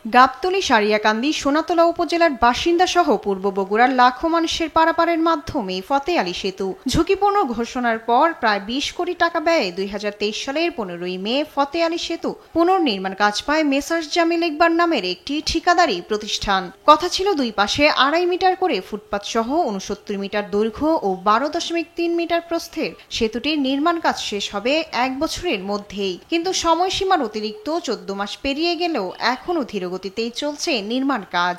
গাবতলী, সারিয়াকান্দি, সোনাতলা উপজেলার বাসিন্দা সহ পূর্ব বগুড়ার লাখো মানুষের পারাপারের মাধ্যমে ফতে আলী সেতু ঝুঁকিপূর্ণ ঘোষণার পর প্রায় ২০ কোটি টাকা ব্যয়ে ২০২৩ সালের ১৫ই মে ফতে আলী সেতু পুনর্নির্মাণ কাজ পায় মেসার্স জামিল ইকবাল নামের একটি ঠিকাদারি প্রতিষ্ঠান। কথা ছিল দুই পাশে ২.৫ মিটার করে ফুটপাত সহ ৬৯ মিটার দৈর্ঘ্য ও ১২.৩ মিটার প্রস্থের সেতুটির নির্মাণ কাজ শেষ হবে ১ বছরের মধ্যেই। কিন্তু সময়সীমার অতিরিক্ত ১৪ মাস পেরিয়ে গেলেও এখনও ধীর গতিতেই চলছে নির্মাণ কাজ।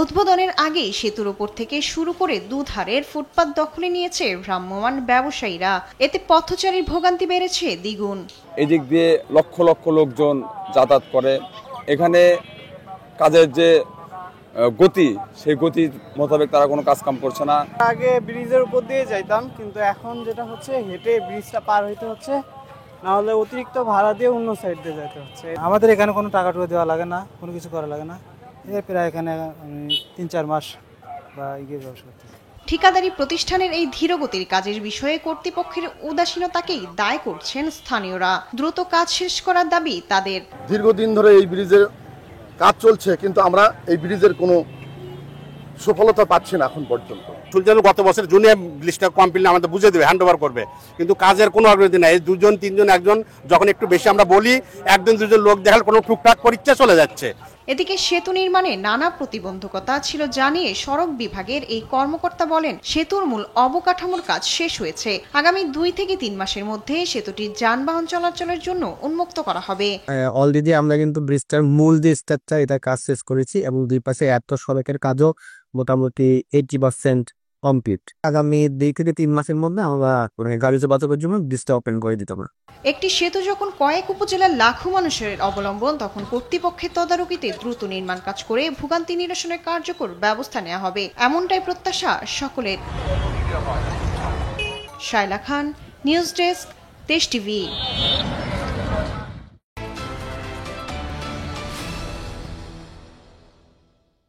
উদ্বোধনের আগেই সেতুর ওপর থেকে শুরু করে দুধারের ফুটপাত দখলে নিয়েছে ভ্রাম্যমাণ ব্যবসায়ীরা। এতে পথচারীর ভোগান্তি বেড়েছে দ্বিগুণ। এদিক দিয়ে লক্ষ লক্ষ লোকজন যাতায়াত করে। এখানে কাজের যে গতি, সেই গতির মোতাবেক তারা কোনো কাজ কাম করছে না। আগে ব্রিজের উপর দিয়ে যাইতাম, কিন্তু এখন যেটা হচ্ছে হেঁটে ব্রিজটা পার হইতে হচ্ছে, না হলে অতিরিক্ত ভাড়া দিয়ে অন্য সাইড দিয়ে যেতে হচ্ছে। আমাদের এখানে কোনো টাকা টুকা দেওয়া লাগে না, কোনো কিছু করা লাগে না। প্রায় এখানে ৩-৪ মাস বা এগিয়ে ব্যবসা করতেছি। ঠিকাদারি প্রতিষ্ঠানের এই ধীরগতির কাজের বিষয়ে কর্তৃপক্ষের উদাসীনতাকেই দায় করছেন স্থানীয়রা। দ্রুত কাজ শেষ করার দাবি তাদের। দীর্ঘদিন ধরে এই ব্রিজের কাজ চলছে, কিন্তু আমরা এই ব্রিজের কোনো সফলতা পাচ্ছি না এখন পর্যন্ত। গত বছর জুনে ব্রিজটা কমপ্লিট আমাদের বুঝে দেবে, হ্যান্ড ওভার করবে, কিন্তু কাজের কোনো অগ্রগতি নাই। দুজন তিনজন, একজন যখন একটু বেশি আমরা বলি, একজন দুজন লোক দেখাল কোনো টুকটাক পরীক্ষা চলে যাচ্ছে। এদিকে সেতু নির্মাণে নানা প্রতিবন্ধকতা ছিল জানিয়ে সড়ক বিভাগের এই কর্মকর্তা বলেন, সেতুর মূল অবকাঠামোর কাজ শেষ হয়েছে। আগামী ২ থেকে ৩ মাসের মধ্যে সেতুটি যানবাহন চলাচলের জন্য উন্মুক্ত করা হবে। অলরেডি আমরা কিন্তু ব্রিজটার মূল যে স্ট্রাকচার, এটা কাজ শেষ করেছি এবং দুই পাশে এত সড়কের কাজও মোটামুটি 80% কমপ্লিট। আগামী ২ থেকে ৩ মাসের মধ্যে আমরা গাড়ি চলাচলের জন্য ব্রিজটা ওপেন করে দিতে পারবো। একটি সেতু যখন কয়েক উপজেলার লাখো মানুষের অবলম্বন, তখন কর্তৃপক্ষের তদারকিতে দ্রুত নির্মাণ কাজ করে ভোগান্তি নিরসনের কার্যকর ব্যবস্থা নেওয়া হবে, এমনটাই প্রত্যাশা সকলের। শায়লা খান, নিউজ ডেস্ক, দেশ টিভি।